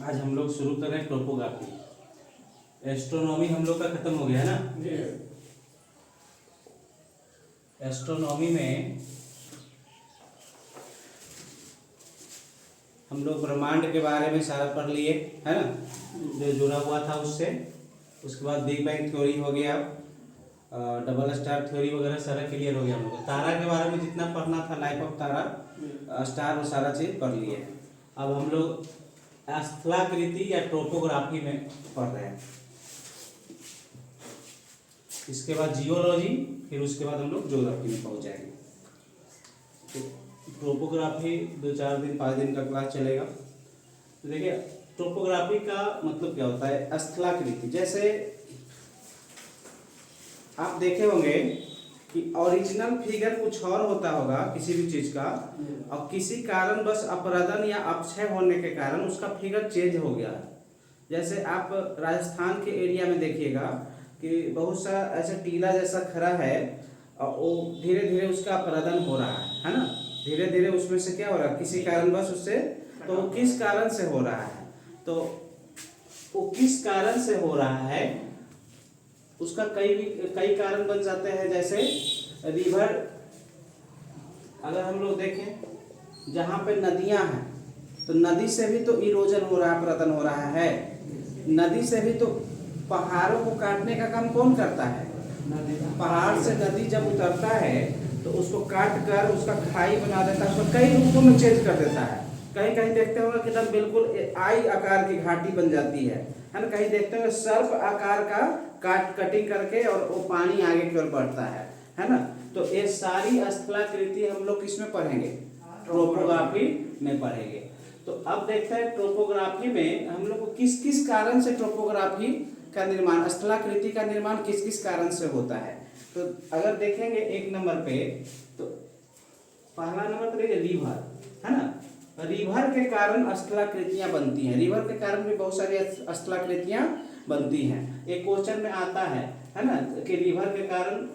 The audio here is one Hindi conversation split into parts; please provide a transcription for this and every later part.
आज हम लोग शुरू कर रहे हैं टोपोग्राफी। एस्ट्रोनॉमी हम लोग का खत्म हो गया है ना। एस्ट्रोनॉमी में हम लोग ब्रह्मांड के बारे में सारा पढ़ लिए है ना, जो जुड़ा हुआ था उससे। उसके बाद बिग बैंग थ्योरी हो गया, डबल स्टार थ्योरी वगैरह सारा क्लियर हो गया हम लोग। तारा के बारे में जितना पढ़ना था, लाइफ ऑफ तारा, स्टार, वो सारा चीज़ पढ़ लिए। अब हम लोग स्थलाकृति या टोपोग्राफी में पढ़ रहे हैं। इसके बाद जियोलॉजी, फिर उसके बाद हम लोग ज्योग्राफी में पहुंच जाएंगे। तो टोपोग्राफी 2-4 दिन 5 दिन का क्लास चलेगा। तो देखिए टोपोग्राफी का मतलब क्या होता है। स्थलाकृति, जैसे आप देखे होंगे कि ओरिजिनल फिगर कुछ और होता होगा किसी भी चीज का, और किसी कारण बस अपरदन या अपक्षय होने के कारण उसका फिगर चेंज हो गया। जैसे आप राजस्थान के एरिया में देखिएगा कि बहुत सा ऐसा टीला जैसा खड़ा है और वो धीरे धीरे उसका अपरदन हो रहा है ना। धीरे धीरे उसमें से क्या हो रहा है, किसी कारण बस उससे, तो वो किस कारण से हो रहा है, तो वो किस कारण से हो रहा है उसका कई कारण बन जाते हैं। जैसे रिवर, अगर हम लोग देखें जहाँ पे नदियाँ हैं तो नदी से भी तो इरोजन हो रहा है, अपरदन हो रहा है। नदी से भी तो पहाड़ों को काटने का काम कौन करता है, पहाड़ से नदी जब उतरता है तो उसको काट कर उसका खाई बना देता है, उसको कई रूपों में चेंज कर देता है। कहीं कहीं देखते होंगे कि एकदम बिल्कुल आई आकार की घाटी बन जाती है ना। कहीं देखते होंगे सर्प आकार का कटिंग करके और वो पानी आगे की ओर बढ़ता है ना। तो ये सारी स्थलाकृति हम लोग किसमें पढ़ेंगे, टोपोग्राफी में पढ़ेंगे। तो अब देखते हैं टोपोग्राफी में हम लोग को किस किस कारण से टोपोग्राफी का निर्माण, स्थलाकृति का निर्माण किस किस कारण से होता है। तो अगर देखेंगे 1 नंबर पे, तो पहला नंबर पर देखिए रिवर है ना। रिवर के कारण स्थलाकृतियां बनती हैं। रिवर के कारण भी बहुत सारी स्थलाकृतियां बनती हैं। एक क्वेश्चन में आता है ना, कि रिवर के कारण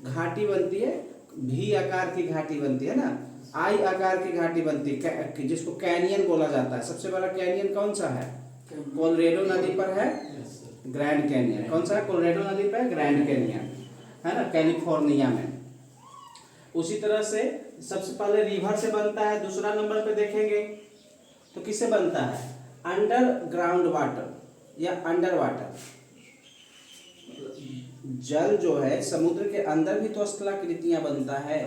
घाटी बनती है, भी आकार की घाटी बनती है ना, आई आकार की घाटी बनती है, जिसको कैनियन बोला जाता है। सबसे बड़ा कैनियन कौन सा है, कोलोराडो नदी पर है ग्रैंड कैनियन। कौन सा है, कोलोराडो नदी पर ग्रैंड कैनियन है ना, कैलिफोर्निया में। उसी तरह से सबसे पहले रिवर से बनता है। दूसरा नंबर पे देखेंगे तो किससे बनता है, अंडरग्राउंड वाटर या अंडर वाटर। जल जो है समुद्र के अंदर भी तो स्थलाकृतियां बनता है,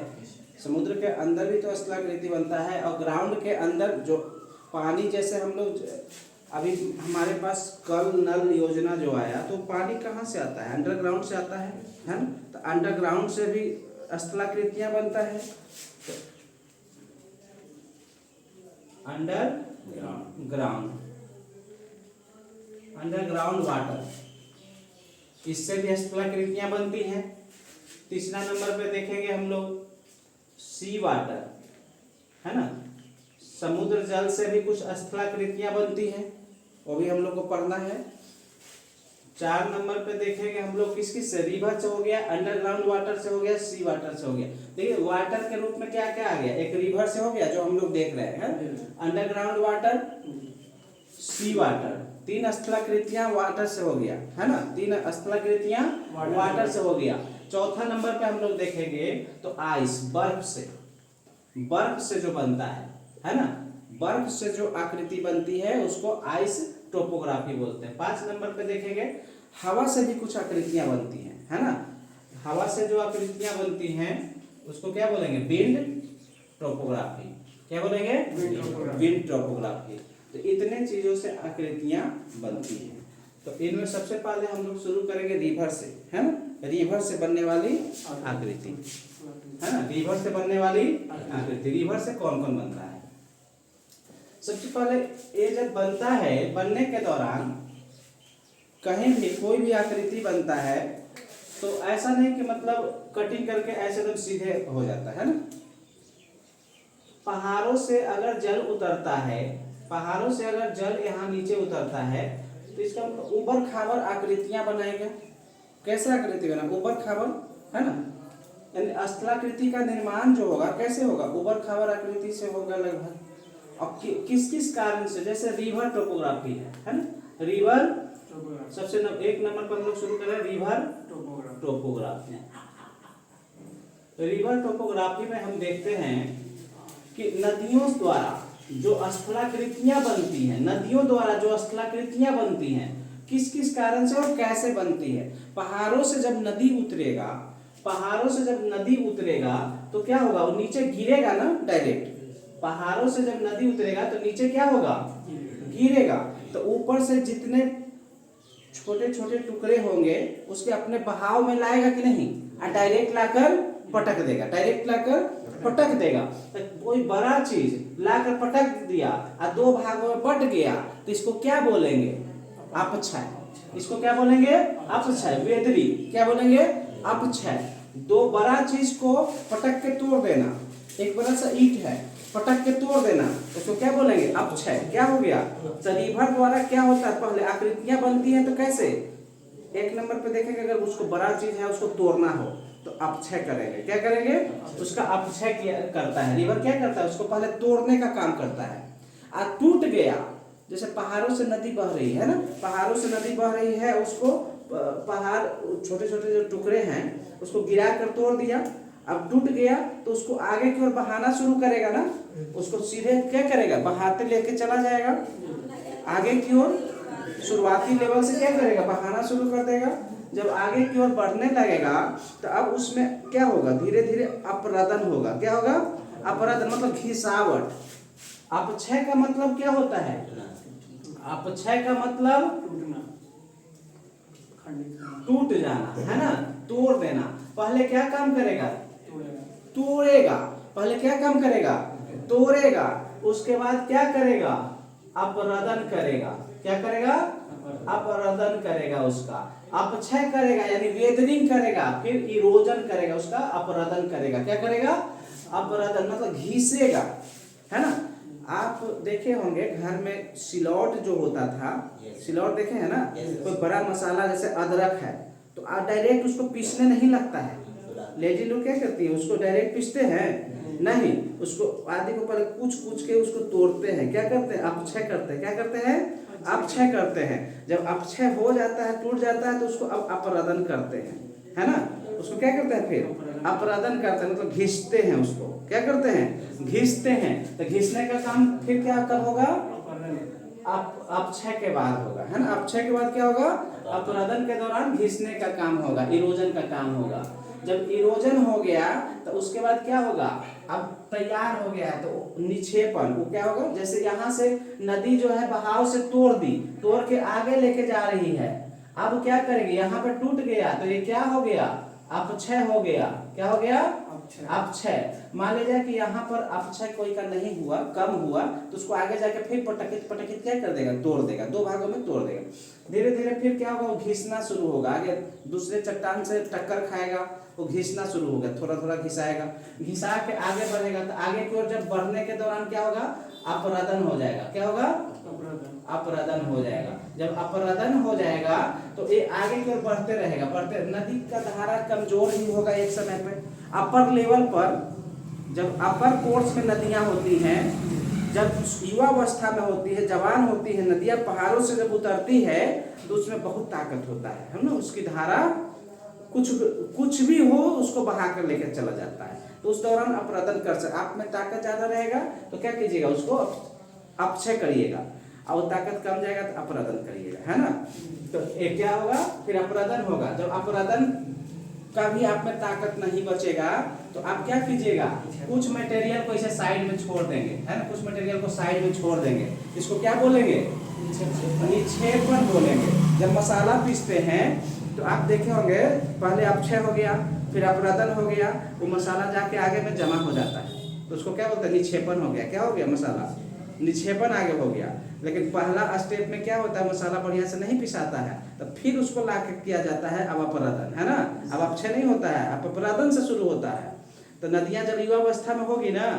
समुद्र के अंदर भी तो स्थलाकृति बनता है। और ग्राउंड के अंदर जो पानी, जैसे हम लोग अभी हमारे पास कल नल योजना जो आया, तो पानी कहाँ से आता है, अंडरग्राउंड से आता है ना। तो अंडरग्राउंड से भी स्थलाकृतियां बनता है। तो अंडरग्राउंड वाटर, इससे भी स्थलाकृतियां बनती हैं। तीसरा नंबर पे देखेंगे हम लोग सी वाटर है ना, समुद्र जल से भी कुछ स्थलाकृतियां बनती हैं, वो भी हम लोग को पढ़ना है। 4 नंबर पे देखेंगे हम लोग किस किस से, रिवर से हो गया, अंडरग्राउंड वाटर से हो गया, सी वाटर से हो गया। देखिए वाटर के रूप में क्या क्या आ गया, एक रिवर से हो गया जो हम लोग देख रहे हैं, अंडरग्राउंड वाटर, सी वाटर, 3 स्थलाकृतियां वाटर से हो गया है ना, 3 स्थलाकृतियां वाटर से हो गया। चौथा नंबर पे हम लोग देखेंगे तो आइस, बर्फ से जो बनता है ना, बर्फ से जो आकृति बनती है उसको आइस टोपोग्राफी बोलते हैं। 5 नंबर पे देखेंगे हवा से भी कुछ आकृतियां बनती हैं है ना, हवा से जो आकृतियां बनती हैं उसको क्या बोलेंगे, विंड टोपोग्राफी। क्या बोलेंगे, विंड टोपोग्राफी। तो इतने चीजों से आकृतियां बनती हैं। तो इनमें सबसे पहले हम लोग शुरू करेंगे रिवर से है ना, रिवर से बनने वाली आकृति है ना, रिवर से बनने वाली आकृति। रिवर से कौन कौन बनता है, सबसे पहले ये जब बनता है, बनने के दौरान कहीं भी कोई भी आकृति बनता है तो ऐसा नहीं कि मतलब कटिंग करके ऐसे एकदम सीधे हो जाता है ना। पहाड़ों से अगर जल उतरता है, पहाड़ों से अगर जल यहाँ नीचे उतरता है तो इसका ऊबड़ खाबड़ आकृतियां बनाएगा। कैसे आकृति बना, ऊबड़ खाबड़ है ना, यानी स्थलाकृति का निर्माण जो होगा कैसे होगा, ऊबड़ खाबड़ आकृति से होगा लगभग और किस किस कारण से, जैसे रिवर टोपोग्राफी है ना, रिवर सबसे एक नंबर पर हम लोग शुरू करें रिवर टोपोग्राफी। रिवर टोपोग्राफी में हम देखते हैं कि नदियों द्वारा जो स्थलाकृतियां बनती हैं, नदियों द्वारा जो स्थलाकृतियां बनती हैं किस किस कारण से और कैसे बनती है। पहाड़ों से जब नदी उतरेगा, पहाड़ों से जब नदी उतरेगा तो क्या होगा, वो नीचे गिरेगा ना डायरेक्ट। पहाड़ों से जब नदी उतरेगा तो नीचे क्या होगा, गिरेगा। तो ऊपर से जितने छोटे छोटे टुकड़े होंगे उसके अपने बहाव में लाएगा कि नहीं, और डायरेक्ट लाकर पटक देगा, डायरेक्ट लाकर पटक देगा। तो कोई बड़ा चीज लाकर पटक दिया और दो भागों में बट गया तो इसको क्या बोलेंगे, अपक्षय। इसको क्या बोलेंगे, अपक्षय। वेदरी क्या बोलेंगे, अपक्षय। दो बड़ा चीज को पटक के तोड़ देना, एक बड़ा सा ईंट है पटक के तोड़ देना, उसको क्या बोलेंगे, अपक्षय। क्या हो गया, तो रिवर द्वारा क्या होता है, पहले आकृतियां बनती हैं तो कैसे, एक नंबर पे देखेंगे अगर उसको बड़ा चीज है उसको तोड़ना हो तो अपक्षय करेंगे। क्या करेंगे, उसका अपक्षय करता है रिवर। क्या करता है, उसको पहले तोड़ने का काम करता है। और टूट गया, जैसे पहाड़ों से नदी बह रही है ना, पहाड़ों से नदी बह रही है, उसको पहाड़ छोटे छोटे जो टुकड़े हैं उसको गिरा कर तोड़ दिया, अब टूट गया तो उसको आगे की ओर बहाना शुरू करेगा ना, उसको सीधे क्या करेगा, बहाते लेके चला जाएगा आगे की ओर। शुरुआती लेवल से क्या करेगा, बहाना शुरू कर देगा। जब आगे की ओर बढ़ने लगेगा तो अब उसमें क्या होगा, धीरे धीरे अपरदन होगा। क्या होगा, अपरदन मतलब घिसावट। अपक्षय का मतलब क्या होता है, अपक्षय का मतलब टूट जाना है ना, तोड़ देना। पहले क्या काम करेगा, तोड़ेगा। पहले क्या काम करेगा, तोड़ेगा। उसके बाद क्या करेगा, अपरदन करेगा। क्या करेगा, अपरदन करेगा, उसका अपक्षय करेगा यानी वेदरिंग करेगा, फिर इरोजन करेगा, उसका अपरदन करेगा। क्या करेगा, अपरदन मतलब घिसेगा, है ना। आप देखे होंगे घर में सिलौट जो होता था, सिलौट देखे है ना, कोई बड़ा मसाला जैसे अदरक है तो आप डायरेक्ट उसको पीसने नहीं लगता है। लेडी लोग क्या करती है, उसको डायरेक्ट पीसते हैं नहीं, उसको आदि को पहले कुछ के उसको तोड़ते हैं। क्या करते हैं, अपक्षय करते हैं। क्या करते हैं, अपक्षय करते हैं। जब अपक्षय हो जाता है, टूट जाता है तो उसको अब अपरदन करते हैं, है ना। उसको क्या करते हैं, फिर अपरदन करते हैं मतलब घिसते हैं उसको। क्या करते हैं, घिसते हैं। तो घिसने का काम फिर क्या कब होगा, अपक्षय के बाद होगा, है ना। अपक्षय के बाद क्या होगा, अपरदन के दौरान घिसने का काम होगा, इरोजन का काम होगा। जब इरोजन हो गया तो उसके बाद क्या होगा, अब तैयार हो गया तो निक्षेपण। वो क्या होगा, जैसे यहाँ से नदी जो है बहाव से तोड़ दी, तोड़ के आगे लेके जा रही है। अब क्या करेंगे, यहाँ पे टूट गया तो ये क्या हो गया, अपक्षय हो गया। क्या हो गया, अपक्षय। मान लीजिए कि यहाँ पर अपक्षय कोई का नहीं हुआ, कम हुआ, तो उसको आगे जाके फिर पटकित पटकित क्या कर देगा, तोड़ देगा, दो भागों में तोड़ देगा। धीरे धीरे फिर क्या होगा, वो घिसना शुरू होगा, आगे दूसरे चट्टान से टक्कर खाएगा, वो घिसना शुरू होगा, थोड़ा थोड़ा घिसाएगा, घिसा के आगे बढ़ेगा। तो आगे की ओर जब बढ़ने के दौरान क्या होगा, अपरदन हो जाएगा। क्या होगा, अपरदन हो जाएगा। जब अपरदन हो जाएगा तो ये आगे की ओर बढ़ते रहेगा, बढ़ते, नदी का धारा कमजोर ही होगा एक समय पे। अपर लेवल पर जब अपर कोर्स में नदियां होती हैं, जब युवावस्था में होती है, जवान होती है नदियां, पहाड़ों से जब उतरती है तो उसमें बहुत ताकत होता है ना। उसकी धारा कुछ भी हो उसको बहा कर लेकर चला जाता है। तो उस दौरान अपरदन कर सकते, आप में ताकत ज्यादा रहेगा तो क्या कीजिएगा, उसको अपक्षय करिएगा, और ताकत कम जाएगा तो अपरदन करिएगा, है ना। तो ये क्या होगा, फिर अपरदन होगा। जब अपरदन का भी आप में ताकत नहीं बचेगा तो आप क्या कीजिएगा, कुछ मटेरियल को इसे साइड में छोड़ देंगे, है ना, कुछ मटेरियल को साइड में छोड़ देंगे। इसको क्या बोलेंगे, निक्षेपण बोलेंगे। जब मसाला पीसते हैं तो आप देखे होंगे पहले अपक्षय हो गया, फिर अपरदन हो गया, वो मसाला जाके आगे में जमा हो जाता है तो उसको क्या बोलते हैं, निक्षेपण हो गया। क्या हो गया, मसाला निक्षेपण आगे हो गया। लेकिन पहला स्टेप में क्या होता है, मसाला बढ़िया से नहीं पिसाता है तो फिर उसको ला के किया जाता है अब अपरदन, है ना। अब अपक्षय नहीं होता है, अब अपरदन से शुरू होता है। तो नदियां जब युवावस्था में होगी ना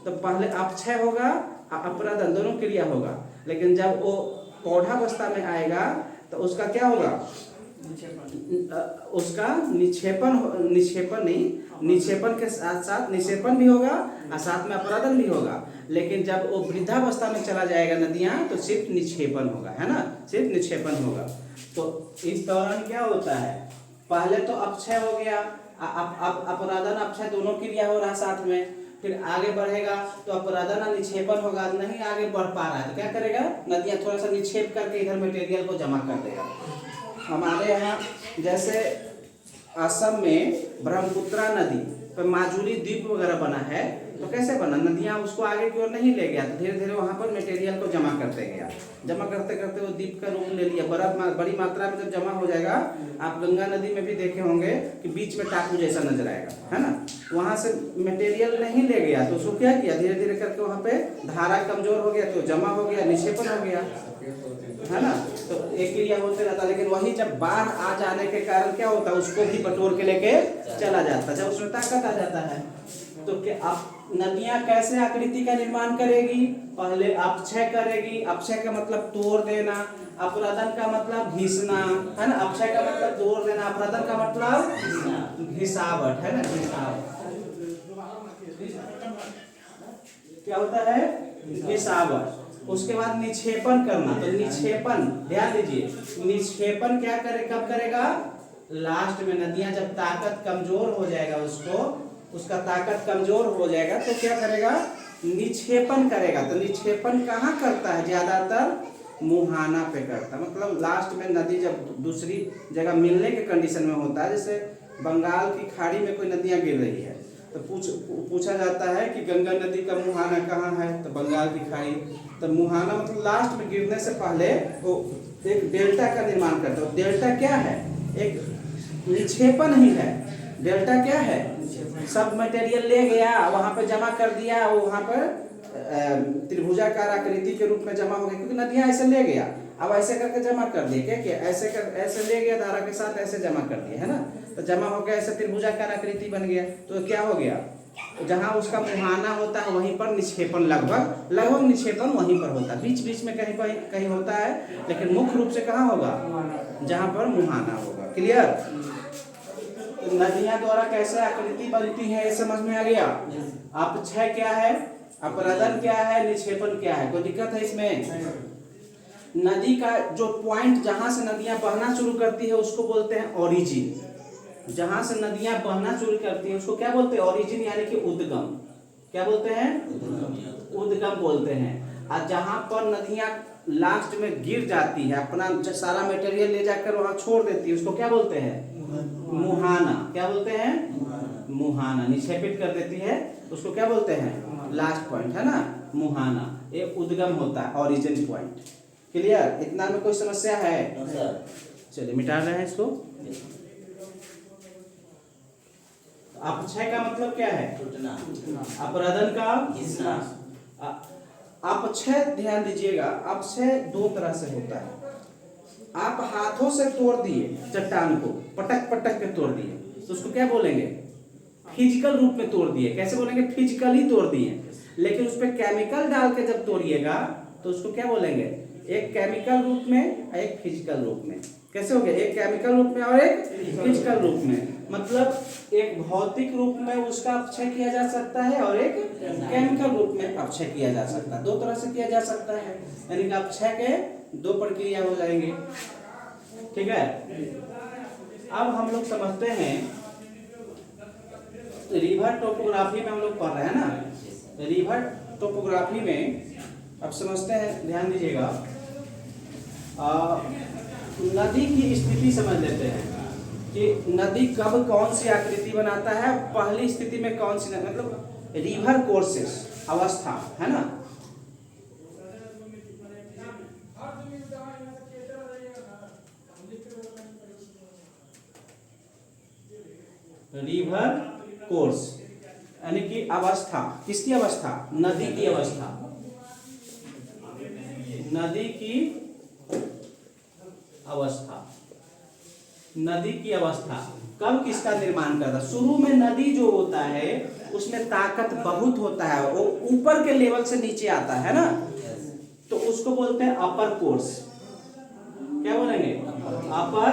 तो पहले अपक्षय होगा, अपरदन दोनों क्रिया होगा। लेकिन जब वो पौधावस्था में आएगा तो उसका क्या होगा, उसका निक्षेपण नहीं, निक्षेपण के साथ साथ निक्षेपण भी होगा और साथ में अपराधन भी होगा। लेकिन जब वो वृद्धावस्था में चला जाएगा नदियाँ तो सिर्फ निक्षेपण होगा, है ना, सिर्फ निक्षेपण होगा। तो इस दौरान क्या होता है, पहले तो अपक्षय हो गया, अपराधन अपक्षय दोनों क्रिया हो रहा साथ में, फिर आगे बढ़ेगा तो अपराधन और निक्षेपण होगा, नहीं आगे बढ़ पा रहा है तो क्या करेगा, नदियाँ थोड़ा सा निक्षेप करके इधर मटेरियल को जमा कर देगा। हमारे यहाँ जैसे असम में ब्रह्मपुत्रा नदी पर माजुली द्वीप वगैरह बना है, तो कैसे बना, नदियाँ उसको आगे की ओर नहीं ले गया, तो धीरे धीरे वहाँ पर मटेरियल को जमा करते गया, जमा करते करते वो द्वीप का रूप ले लिया। बड़ी मात्रा में जब जमा हो जाएगा, आप गंगा नदी में भी देखे होंगे कि बीच में टापू जैसा नजर आएगा, है ना, वहाँ से मटेरियल नहीं ले गया तो उसको क्या किया, धीरे धीरे करके वहाँ पे धारा कमजोर हो गया तो जमा हो गया, निक्षेपण हो गया, है ना। तो एक क्रिया होते रहता, लेकिन वही जब बाढ़ आ जाने के कारण क्या होता है, उसको भी बटोर के लेके चला जाता है, जब उसमें ताकत आ जाता है। तो क्या अब नदियां कैसे आकृति का निर्माण करेगी, पहले अपक्षय करेगी, अपक्षय का मतलब तोड़ देना, अपराधन का मतलब घिसना, है ना, अपक्षय का मतलब तोड़ देना, अपराधन का मतलब घिसावट, है ना, घिसावट। क्या होता है, घिसावट। उसके बाद निक्षेपण करना, तो निक्षेपण ध्यान दीजिए, निक्षेपण क्या करे, कब करेगा, लास्ट में नदियां जब ताकत कमजोर हो जाएगा, उसका ताकत कमजोर हो जाएगा तो क्या करेगा, निक्षेपण करेगा। तो निक्षेपण कहाँ करता है, ज्यादातर मुहाना पे करता है, मतलब लास्ट में नदी जब दूसरी जगह मिलने के कंडीशन में होता है, जैसे बंगाल की खाड़ी में कोई नदियां गिर रही है तो पूछा जाता है कि गंगा नदी का मुहाना कहाँ है, तो बंगाल की खाड़ी। तो मुहाना मतलब लास्ट में गिरने से पहले वो एक डेल्टा का निर्माण करता है। डेल्टा क्या है, एक निक्षेपण ही है। डेल्टा क्या है, सब मटेरियल ले गया वहां पे जमा कर दिया, वो वहां पर त्रिभुजाकार आकृति के रूप में जमा हो गया, क्योंकि नदियां ऐसे ले गया, अब ऐसे करके जमा कर दिए, क्या ऐसे ले गया धारा के साथ, ऐसे जमा कर दिया, है ना, तो जमा हो गया, ऐसे त्रिभुजाकार आकृति बन गया। तो क्या हो गया, जहां उसका मुहाना होता है वहीं पर निक्षेपण लगभग निक्षेपण वहीं पर होता है, बीच बीच में कहीं होता है, लेकिन मुख्य रूप से कहाँ होगा, जहां पर मुहाना होगा। क्लियर। तो नदियां द्वारा कैसे आकृति बनती है ये समझ में आ गया। अपक्षय क्या है, अपराधन क्या है, निक्षेपण क्या है, कोई दिक्कत है इसमें। नदी का जो पॉइंट जहां से नदियां बहना शुरू करती है उसको बोलते हैं ओरिजिन। जहां से नदियां बहना शुरू करती है उसको क्या बोलते हैं, ओरिजिन, यानी कि उद्गम। क्या बोलते हैं, उद्गम बोलते हैं। और जहां पर नदियां लास्ट में गिर जाती है, अपना सारा मटेरियल ले जाकर वहां छोड़ देती है, उसको क्या बोलते हैं, मुहाना। क्या बोलते हैं, मुहाना। निक्षेपित कर देती है उसको क्या बोलते हैं, लास्ट पॉइंट, है ना, मुहाना। ये उद्गम होता है, ओरिजिन पॉइंट। क्लियर। इतना में कोई समस्या है, चलिए मिटा रहे हैं इसको। अपक्षय का मतलब क्या है, अपराधन का घिसना। अपक्षय ध्यान दीजिएगा, अपक्षय दो तरह से होता है। आप हाथों से तोड़ दिए चट्टान को, पटक पटक के तोड़ दिए, तो उसको क्या बोलेंगे, फिजिकल रूप में तोड़ दिए। कैसे बोलेंगे, फिजिकली तोड़ दिए। लेकिन उस पर केमिकल डाल के जब तोड़िएगा तो उसको क्या बोलेंगे, एक केमिकल रूप में, एक फिजिकल रूप में। कैसे हो गया, एक केमिकल रूप में और एक फिजिकल रूप में। मतलब एक भौतिक रूप में उसका अपक्षय किया जा सकता है और एक केमिकल रूप में अपक्षय किया जा सकता है। दो तरह से किया जा सकता है, यानी कि अपक्षय के दो प्रक्रिया हो जाएंगे। ठीक है। अब हम लोग समझते हैं, रिवर टोपोग्राफी में हम लोग पढ़ रहे हैं ना। रिवर टोपोग्राफी में अब समझते हैं, ध्यान दीजिएगा। नदी की स्थिति समझ लेते हैं कि नदी कब कौन सी आकृति बनाता है, पहली स्थिति में कौन सी, मतलब रिवर कोर्सेस अवस्था, है ना। रिवर कोर्स यानी कि अवस्था, किसकी अवस्था, नदी की अवस्था। नदी की अवस्था, नदी की अवस्था कब किसका निर्माण करता, शुरू में नदी जो होता है उसमें ताकत बहुत होता है, वो ऊपर के लेवल से नीचे आता है ना, तो उसको बोलते हैं अपर कोर्स। क्या बोलेंगे, अपर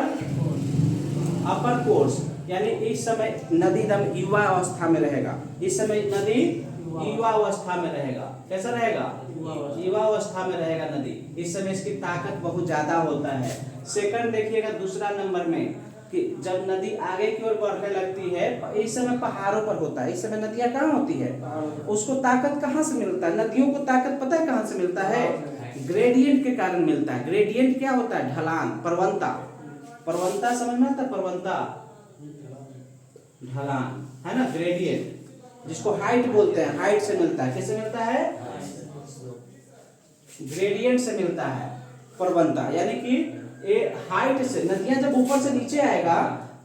अपर कोर्स यानी इस समय नदी एकदम युवा अवस्था में रहेगा। इस समय नदी युवा अवस्था में रहेगा। कैसा रहेगा? युवा अवस्था में रहेगा नदी। इस समय इसकी ताकत बहुत ज्यादा होता है। सेकंड देखिएगा दूसरा नंबर में कि जब नदी आगे की ओर बढ़ने लगती है, इस समय पहाड़ों पर होता है। इस समय नदियां कहाँ होती है? उसको ताकत कहाँ से मिलता है? नदियों को ताकत पता है कहाँ से मिलता है? ग्रेडियंट के कारण मिलता है। ग्रेडियंट क्या होता है? ढलान, प्रवणता। प्रवणता समझ में आता है? प्रवणता ढलान है ना, ग्रेडियंट जिसको हाइट बोलते हैं। हाइट से मिलता है। कैसे मिलता है? ग्रेडियंट से मिलता है प्रवणता। यानी कि ये हाइट से नदियां जब ऊपर से नीचे आएगा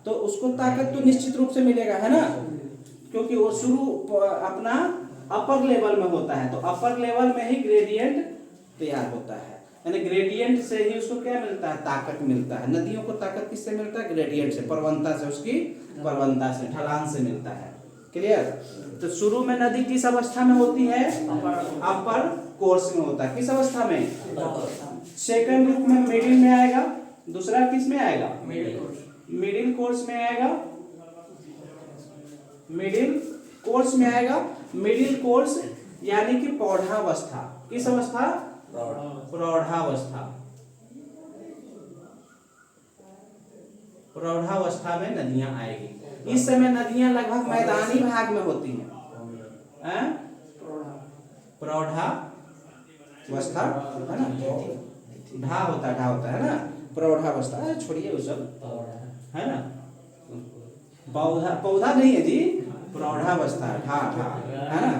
तो उसको ताकत तो निश्चित रूप से मिलेगा, है ना, क्योंकि वो शुरू अपना अपर लेवल में होता है। तो अपर लेवल में ही ग्रेडियंट तैयार होता है। यानी ग्रेडियंट से ही उसको क्या मिलता है? ताकत मिलता है। नदियों को ताकत किससे मिलता है? ग्रेडियंट से, प्रवणता से, उसकी प्रवणता से, ढलान से मिलता है। क्लियर? तो शुरू में नदी किस अवस्था में होती है? अपर कोर्स में होता है। किस अवस्था में? सेकंड ग्रुप में मिडिल में आएगा। दूसरा किस में आएगा? मिडिल कोर्स में आएगा। मिडिल कोर्स में आएगा। मिडिल कोर्स यानी कि प्रौढ़ावस्था। किस अवस्था? प्रौढ़ावस्था। प्रौढ़ावस्था में नदियां आएगी। इस समय नदियां लगभग मैदानी भाग में होती हैं। प्रौढ़ावस्था है ना, ढा होता है ना, प्रौढ़ावस्था। छोड़िए वो सब, है ना, पौधा नहीं है जी, प्रौढ़ावस्था ढा है ना।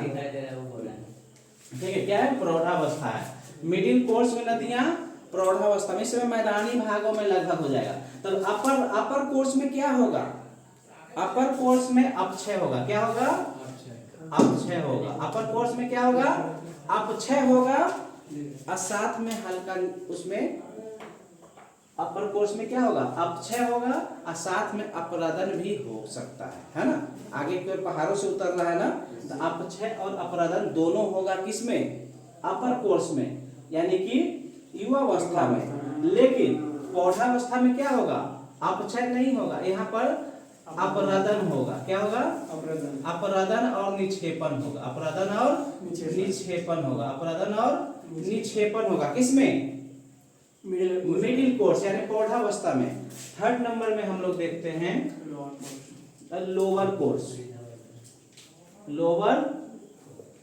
ठीक है, क्या है? प्रौढ़ावस्था है। मिडिल कोर्स में नदियां प्रौढ़ावस्था में, इस समय मैदानी भागों में लगभग हो जाएगा। तो अपर कोर्स में क्या होगा? अपर कोर्स में अपक्षय होगा। क्या होगा? अपक्षय होगा। अपर कोर्स में क्या होगा? अपक्षय होगा। और साथ में हल्का उसमें अपर कोर्स में क्या होगा? अपक्षय होगा और साथ में अपरदन भी हो सकता है ना। आगे की ओर पहाड़ों से उतर रहा है ना, तो अपक्षय और अपरदन दोनों होगा। किसमें? अपर कोर्स में, यानी कि युवावस्था में। लेकिन प्रौढ़ावस्था में क्या होगा? अपक्षय नहीं होगा, यहाँ पर अपरदन होगा। क्या होगा? अपरदन और निक्षेपण होगा। अपरदन और निक्षेपण होगा। अपरदन और निक्षेपण होगा। किसमें? मिडिल कोर्स यानी प्रौढ़ावस्था में। थर्ड नंबर में हम लोग देखते हैं लोअर कोर्स। लोअर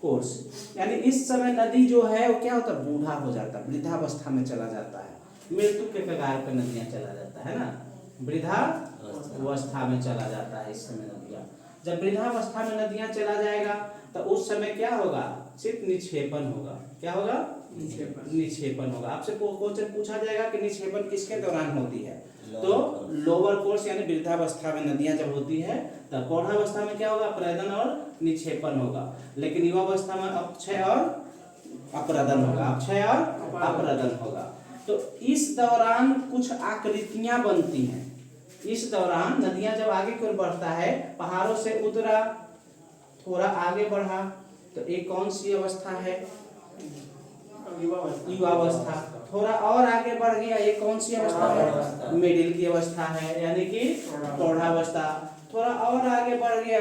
कोर्स यानी इस समय नदी जो है वो क्या होता है? बूढ़ा हो जाता है, वृद्धावस्था में चला जाता है, मृत्यु के कगार पर नदियां चला जाता है ना, वृद्धावस्था में चला जाता है। इस समय नदियां, जब वृद्धावस्था में नदियां चला जाएगा तो उस समय क्या होगा? सिर्फ निक्षेपण होगा। क्या होगा? निक्षेपण होगा। आपसे क्वेश्चन पूछा जाएगा कि निक्षेपण किसके दौरान होती है? तो लोअर कोर्स यानी वृद्धावस्था में नदियां जब होती है, तब प्रौढ़ावस्था में क्या होगा? अपरदन और निक्षेपण होगा। लेकिन युवावस्था में अपक्षय और अपरदन होगा। अपक्षय और अपरदन होगा। तो इस दौरान कुछ आकृतियां बनती हैं। इस दौरान नदियां जब आगे की ओर बढ़ता है, पहाड़ों से उतरा, थोड़ा आगे बढ़ा, तो एक कौन सी अवस्था है? युवावस्था। थोड़ा और आगे बढ़ गया, ये कौन सी अवस्था है? मिडिल की अवस्था है, यानी कि प्रौढ़ावस्था। थोड़ा और आगे बढ़ गया,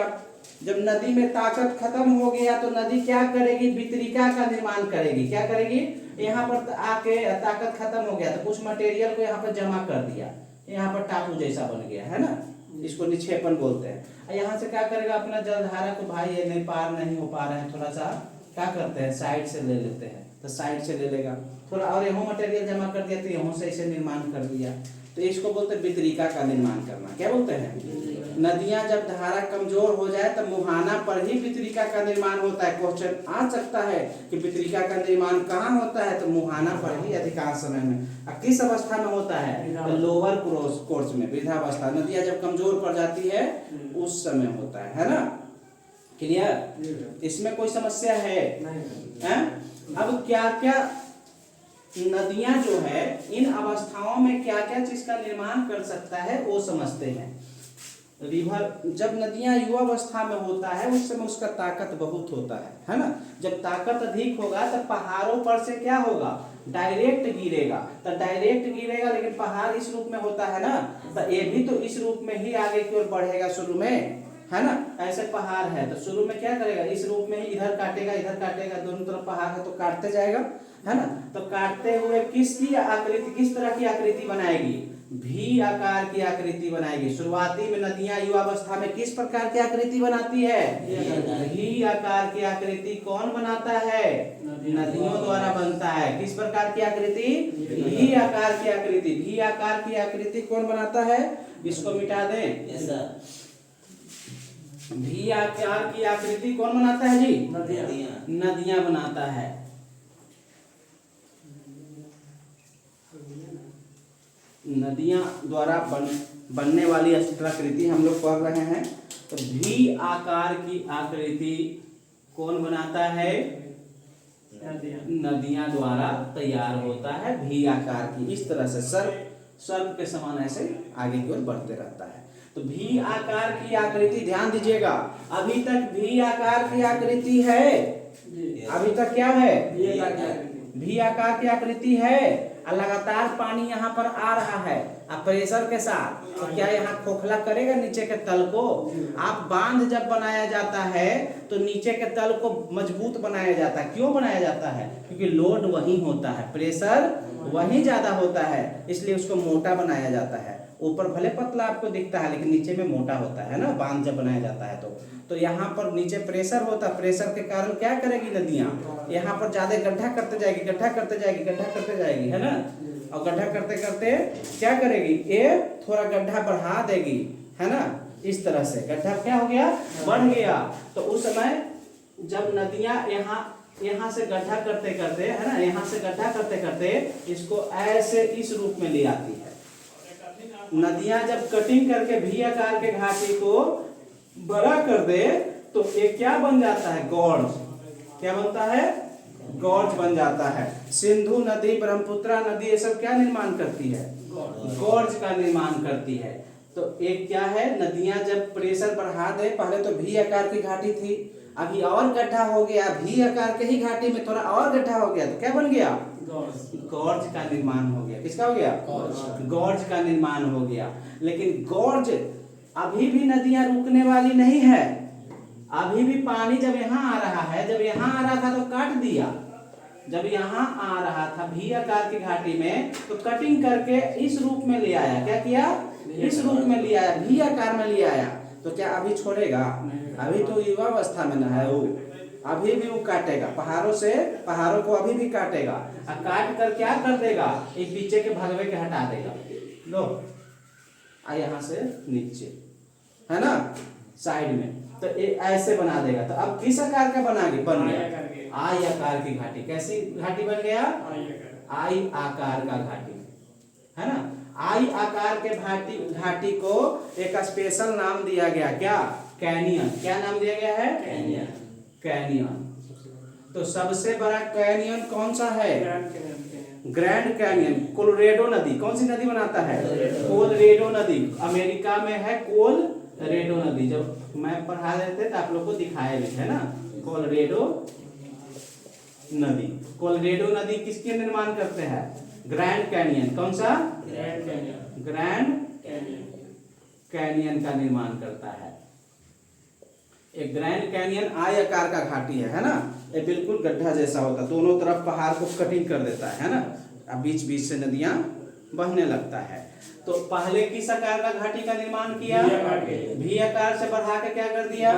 जब नदी में ताकत खत्म हो गया तो नदी क्या करेगी? वितरिका का निर्माण करेगी। क्या करेगी? यहाँ पर आके ताकत खत्म हो गया तो कुछ मटेरियल को यहाँ पर जमा कर दिया, यहाँ पर टापू जैसा बन गया, है ना, इसको निक्षेपण बोलते हैं। यहाँ से क्या करेगा? अपना जलधारा को, भाई ये नहीं पार नहीं हो पा रहे हैं, थोड़ा सा क्या करते हैं? साइड से ले लेते हैं। तो साइड से ले लेगा थोड़ा और, यहाँ मटेरियल जमा कर दिया तो यहाँ से इसे निर्माण कर दिया। तो इसको बोलते हैं वितरिका का निर्माण करना। क्या बोलते हैं? नदियां जब धारा कमजोर हो जाए तो मुहाना पर ही वितरिका का निर्माण होता है। क्वेश्चन आ सकता है कि वितरिका का निर्माण कहाँ होता है? तो मुहाना पर ही अधिकांश समय में। किस अवस्था में होता है? तो लोअर कोर्स में, वृद्धावस्था। नदियां जब कमजोर पड़ जाती है उस समय होता है ना। क्लियर? इसमें कोई समस्या है? अब क्या क्या नदियां जो है इन अवस्थाओं में क्या क्या चीज का निर्माण कर सकता है वो समझते हैं। रिवर, जब नदियां युवावस्था में होता है उस समय उसका ताकत बहुत होता है ना। जब ताकत अधिक होगा तो पहाड़ों पर से क्या होगा, डायरेक्ट गिरेगा। तो डायरेक्ट गिरेगा, लेकिन पहाड़ इस रूप में होता है ना, तो ये भी तो इस रूप में ही आगे की ओर बढ़ेगा शुरू में, है ना। ऐसे पहाड़ है तो शुरू में क्या करेगा, इस रूप में ही इधर काटेगा, दोनों तरफ पहाड़ है तो काटते जाएगा, है ना। तो काटते हुए किसकी आकृति, किस तरह की आकृति बनाएगी, भी आकार की आकृति बनाएगी। शुरुआती में नदियां युवावस्था में किस प्रकार की आकृति बनाती है, भी आकार की आकृति कौन बनाता है, नदियों द्वारा बनता है। किस प्रकार की आकृति, भी आकार की आकृति। भी आकार की आकृति कौन बनाता है, इसको मिटा दें। भी आकार की आकृति कौन बनाता है जी, नदियां बनाता है। नदियां द्वारा बनने वाली अस्त्राकृति हम लोग पढ़ रहे हैं। तो भी आकार की आकृति कौन बनाता है, नदियां द्वारा तैयार होता है भी आकार की। इस तरह से सर्प के समान ऐसे आगे की ओर बढ़ते रहता है। तो भी आकार की आकृति, ध्यान दीजिएगा, अभी तक भी आकार की आकृति है, अभी तक क्या है, भी आकार की आकृति है। और लगातार पानी यहाँ पर आ रहा है अब प्रेशर के साथ, तो क्या यहाँ खोखला करेगा नीचे के तल को। आप बांध जब बनाया जाता है तो नीचे के तल को मजबूत बनाया जाता है। क्यों बनाया जाता है, क्योंकि लोड वहीं होता है, प्रेशर वहीं ज्यादा होता है, इसलिए उसको मोटा बनाया जाता है। ऊपर भले पतला आपको दिखता है लेकिन नीचे में मोटा होता है ना, बांध जब बनाया जाता है तो यहाँ पर नीचे प्रेशर होता है। प्रेशर के कारण क्या करेगी नदियाँ, यहाँ पर ज्यादा गड्ढा करते जाएगी, है ना। और गड्ढा करते करते क्या करेगी, ये थोड़ा गड्ढा बढ़ा देगी, है ना। इस तरह से गड्ढा क्या हो गया, बढ़ गया। तो उस समय जब नदियाँ यहाँ से गड्ढा करते करते, है ना, यहाँ से गड्ढा करते करते इसको ऐसे इस रूप में ले आती है। नदियां जब कटिंग करके भी आकार के घाटी को बड़ा कर दे तो ये क्या बन जाता है, गॉर्ज। क्या बनता है, गॉर्ज बन जाता है। सिंधु नदी, ब्रह्मपुत्र नदी, ये सब क्या निर्माण करती है, गॉर्ज का निर्माण करती है। तो एक क्या है, नदियां जब प्रेशर बढ़ा दे, पहले तो भी आकार की घाटी थी, अभी और गड्ढा हो गया, भी आकार के ही घाटी में थोड़ा और गड्ढा हो गया, तो क्या बन गया, गॉर्ज का निर्माण हो गया। किसका हो गया, गॉर्ज का निर्माण हो गया। लेकिन गॉर्ज अभी भी नदियां रुकने वाली नहीं है, अभी भी पानी जब यहाँ आ रहा है, जब यहाँ आ रहा था तो काट दिया, जब यहाँ आ रहा था भी आकार की घाटी में तो कटिंग करके इस रूप में ले आया। क्या किया, इस रूप में ले आया, भी आकार में ले आया। तो क्या अभी छोड़ेगा, अभी तो युवावस्था में न है वो, अभी भी वो काटेगा, पहाड़ों को अभी भी काटेगा। और काट कर क्या कर देगा, एक पीछे के भगवे के हटा देगा, लो यहाँ से नीचे, है ना, साइड में, तो ऐसे बना देगा। तो अब किस आकार का बन गया, आई आकार की घाटी। कैसी घाटी बन गया, आई आकार का घाटी, है ना। आई आकार के घाटी को एक स्पेशल नाम दिया गया, क्या, कैनियन। क्या नाम दिया गया है, कैनियन। तो सबसे बड़ा कैनियन कौन सा है, ग्रैंड कैनियन। कोलोरेडो नदी, कौन सी नदी बनाता है, कोलोरेडो नदी। अमेरिका में है कोलोरेडो नदी। जब मैं पढ़ा रहे थे तो आप लोग को दिखाया भी है ना, कोलोरेडो नदी। कोलोरेडो नदी किसके निर्माण करते हैं, ग्रैंड कैनियन। कौन सा, ग्रैंड कैनियन का निर्माण करता है। एक ग्रैंड कैनियन आई आकार का घाटी है ना, ये बिल्कुल गड्ढा जैसा होता है, दोनों तरफ पहाड़ को कटिंग कर देता है ना, अब बीच बीच से नदियां बहने लगता है। तो पहले किस आकार का घाटी का निर्माण किया, भी आकार से बढ़ा के क्या कर दिया,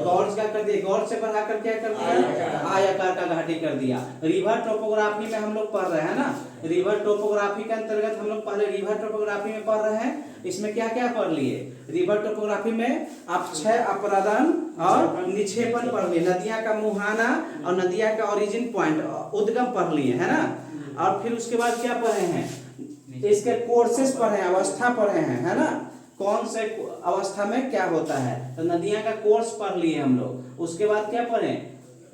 गॉर्ज का कर दिया, गॉर्ज से बढ़ाकर क्या कर दिया, आई आकार का घाटी कर दिया। रिवर टोपोग्राफी में हम लोग पढ़ रहे हैं ना, रिवर टोपोग्राफी के अंतर्गत हम लोग पहले रिवर टोपोग्राफी में पढ़ रहे हैं। इसमें क्या क्या पढ़ लिए, रिवर टोपोग्राफी में अपक्षय, अपरदन और निक्षेपण पढ़ लिए, नदियां का मुहाना और नदियां का ओरिजिन पॉइंट, उद्गम पढ़ लिए, है ना। और फिर उसके बाद क्या पढ़े हैं, इसके कोर्सेस पढ़े हैं, अवस्था पढ़े हैं, है ना, कौन से अवस्था में क्या होता है। तो नदियां का कोर्स पढ़ लिए हम लोग। उसके बाद क्या पढ़े,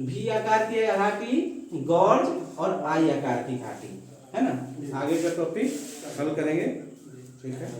भी आकार की घाटी, गॉर्ज और आई आकार की घाटी, है ना। आगे का टॉपिक हल करेंगे, ठीक है।